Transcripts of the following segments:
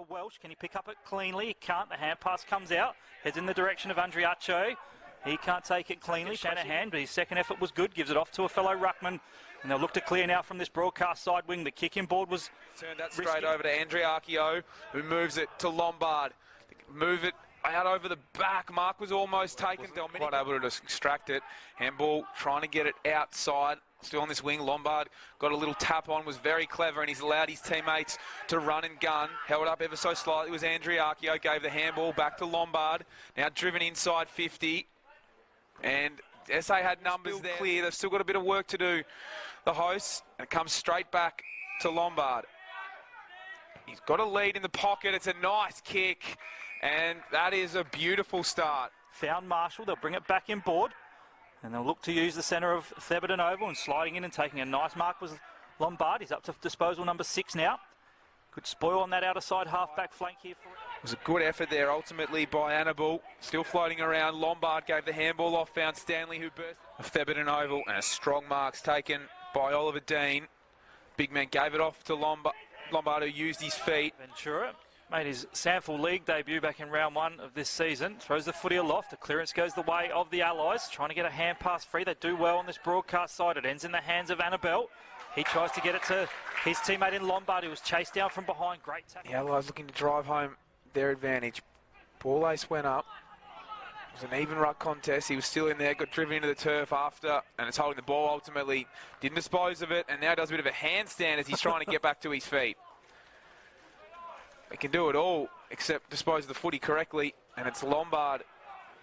for Welsh. Can he pick up it cleanly? He can't. The hand pass comes out. Heads in the direction of Andriaccio. He can't take it cleanly. Shanahan, but his second effort was good. Gives it off to a fellow ruckman. And they'll look to clear now from this broadcast side wing. The kick in board was turned that straight over to Andriaccio, who moves it to Lombard. Move it out over the back. Mark was almost taken. Quite able to extract it. Handball trying to get it outside. Still on this wing. Lombard got a little tap on, was very clever, and he's allowed his teammates to run and gun. Held up ever so slightly was Andriaccio. Gave the handball back to Lombard. Now driven inside 50. And SA had numbers there. Clear. They've still got a bit of work to do. The hosts, and it comes straight back to Lombard. He's got a lead in the pocket. It's a nice kick, and that is a beautiful start. Found Marshall. They'll bring it back in board, and they'll look to use the centre of Theberton Oval, and sliding in and taking a nice mark was Lombard. He's up to disposal number 6 now. Good spoil on that outer side half-back flank here for it. It was a good effort there ultimately by Annabelle. Still floating around. Lombard gave the handball off, found Stanley, who burst of Theberton Oval, and a strong marks taken by Oliver Dean. Big man gave it off to Lombard, who used his feet. Ventura made his Sample League debut back in round 1 of this season. Throws the footy aloft. The clearance goes the way of the Allies. Trying to get a hand pass free. They do well on this broadcast side. It ends in the hands of Annabelle. He tries to get it to his teammate in Lombard, who was chased down from behind. Great tackle. The Allies looking to drive home their advantage. Ball ace went up. It was an even ruck contest. He was still in there, got driven into the turf after, and it's holding the ball ultimately. Didn't dispose of it, and now does a bit of a handstand as he's trying to get back to his feet. He can do it all except dispose of the footy correctly, and it's Lombard.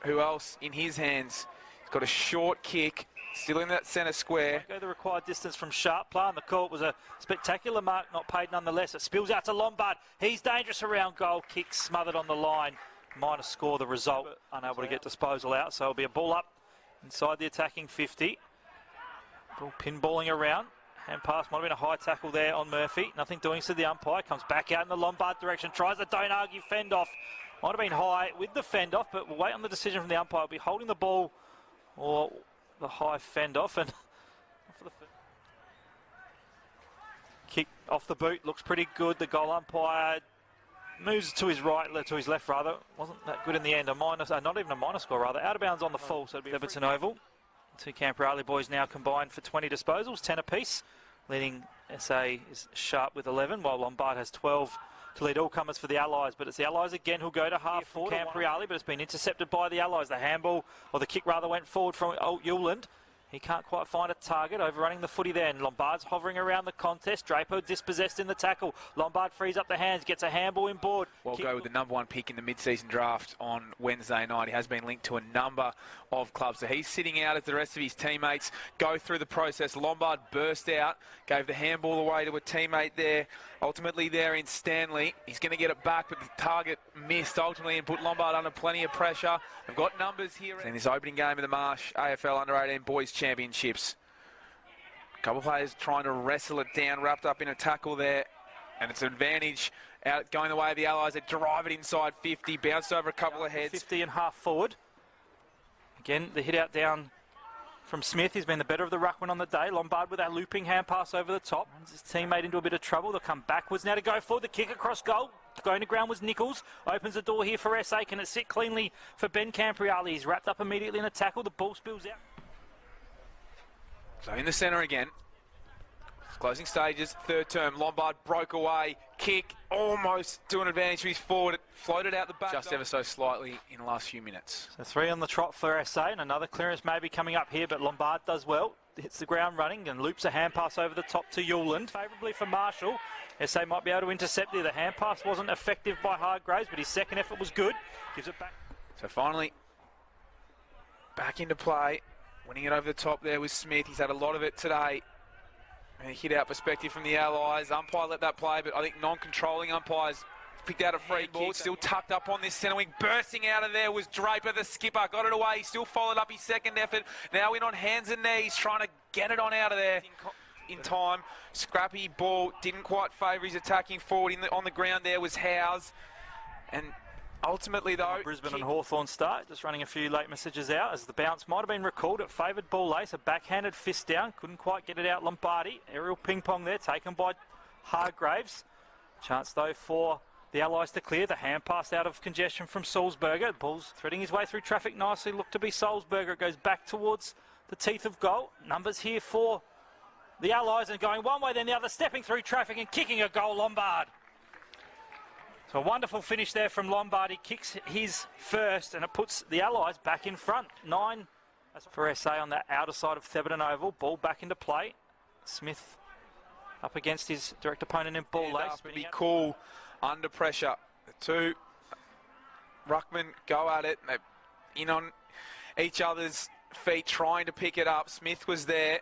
Who else in his hands? He's got a short kick, still in that centre square. Go the required distance from sharp play on the call. It was a spectacular mark, not paid nonetheless. It spills out to Lombard. He's dangerous around goal. Kick smothered on the line. Minus score the result. Unable to get disposal out, so it'll be a ball up inside the attacking 50. Ball pinballing around. Hand pass might have been a high tackle there on Murphy. Nothing doing, so the umpire comes back out in the Lombard direction. Tries the don't argue fend off. Might have been high with the fend off, but we'll wait on the decision from the umpire. Will be holding the ball or the high fend off, and for the kick off the boot looks pretty good. The goal umpire moves to his right, to his left rather. Wasn't that good in the end. A minus, not even a minus score rather. Out of bounds on the full, so it'll be Theberton Oval. Two Camperale boys now combined for 20 disposals, 10 apiece. Leading SA is sharp with 11, while Lombard has 12 to lead all comers for the Allies. But it's the Allies again who'll go to half forward. Camperale, but it's been intercepted by the Allies. The handball, or the kick rather, went forward from Ewland. He can't quite find a target, overrunning the footy there. And Lombard's hovering around the contest. Draper dispossessed in the tackle. Lombard frees up the hands, gets a handball in board. Well, go with the number 1 pick in the mid-season draft on Wednesday night. He has been linked to a number of clubs. So he's sitting out as the rest of his teammates go through the process. Lombard burst out, gave the handball away to a teammate there. Ultimately there in Stanley. He's going to get it back, but the target missed ultimately and put Lombard under plenty of pressure. They've got numbers here in this opening game of the Marsh AFL Under-18 Boys Championships. A couple of players trying to wrestle it down, wrapped up in a tackle there, and it's an advantage out going the way of the Allies. They drive it inside 50, bounced over a couple of heads. 50 and half forward. Again, the hit out down from Smith. He's been the better of the ruckman on the day. Lombard with that looping hand pass over the top. Runs his teammate into a bit of trouble. They'll come backwards now to go forward. The kick across goal. Going to ground was Nichols. Opens the door here for SA. Can it sit cleanly for Ben Camperale? He's wrapped up immediately in a tackle. The ball spills out. So in the centre again. Closing stages, third term. Lombard broke away. Kick almost to an advantage for his forward. It floated out the back. Just ever so slightly in the last few minutes. So 3 on the trot for SA, and another clearance may be coming up here, but Lombard does well. Hits the ground running and loops a hand pass over the top to Ewland. Favourably for Marshall. SA might be able to intercept there. The hand pass wasn't effective by Hargraves, but his second effort was good. Gives it back. So finally, back into play. Winning it over the top there with Smith. He's had a lot of it today. And a hit-out perspective from the Allies. Umpire let that play, but I think non-controlling umpires picked out a free ball. Still tucked up on this centre wing. Bursting out of there was Draper, the skipper. Got it away. He still followed up his second effort. Now in on hands and knees, trying to get it on out of there in time. Scrappy ball. Didn't quite favour his attacking forward. On the ground there was Howes. And ultimately, though, Brisbane and Hawthorn start, just running a few late messages out as the bounce might have been recalled. It favoured ball lace, a backhanded fist down, couldn't quite get it out. Lombardi, aerial ping pong there, taken by Hargraves. Chance though for The Allies to clear. The hand pass out of congestion from Salzburger. Ball's threading his way through traffic nicely. Look to be Salzburger. It goes back towards the teeth of goal. Numbers here for the Allies, and going one way then the other, stepping through traffic and kicking a goal, Lombard. So a wonderful finish there from Lombard. He kicks his first and it puts the Allies back in front. 9 for SA on the outer side of Theberton Oval. Ball back into play. Smith up against his direct opponent in ball lace. Be cool under pressure. The two ruckmen go at it. They're in on each other's feet trying to pick it up. Smith was there.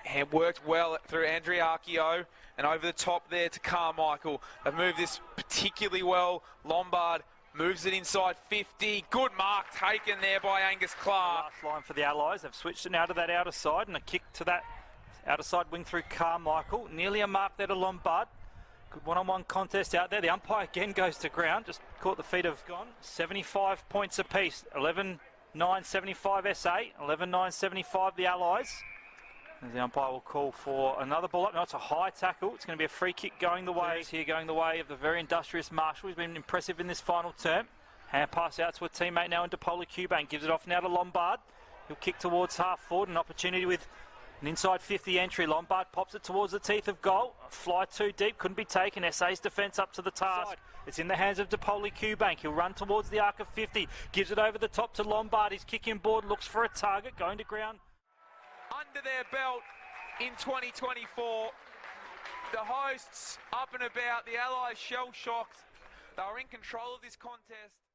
And worked well through Andriacchio and over the top there to Carmichael. They've moved this particularly well. Lombard moves it inside 50. Good mark taken there by Angus Clark. Last line for the Allies. They've switched it now to that outer side and a kick to that outer side wing through Carmichael. Nearly a mark there to Lombard. Good one-on-one contest out there. The umpire again goes to ground. Just caught the feet of gone. 75 points apiece. 11-9-75 SA. 11-9-75 the Allies. As the umpire will call for another ball up. No, it's a high tackle. It's going to be a free kick going the way here, going the way of the very industrious Marshall. He's been impressive in this final term. Hand pass out to a teammate now in DePaula Cubank. Gives it off now to Lombard. He'll kick towards half forward. An opportunity with an inside 50 entry. Lombard pops it towards the teeth of goal. A fly too deep. Couldn't be taken. SA's defence up to the task. It's in the hands of DePaula Cubank. He'll run towards the arc of 50. Gives it over the top to Lombard. His kicking board looks for a target. Going to ground. Under their belt in 2024. The hosts up and about, the Allies shell-shocked. They were in control of this contest.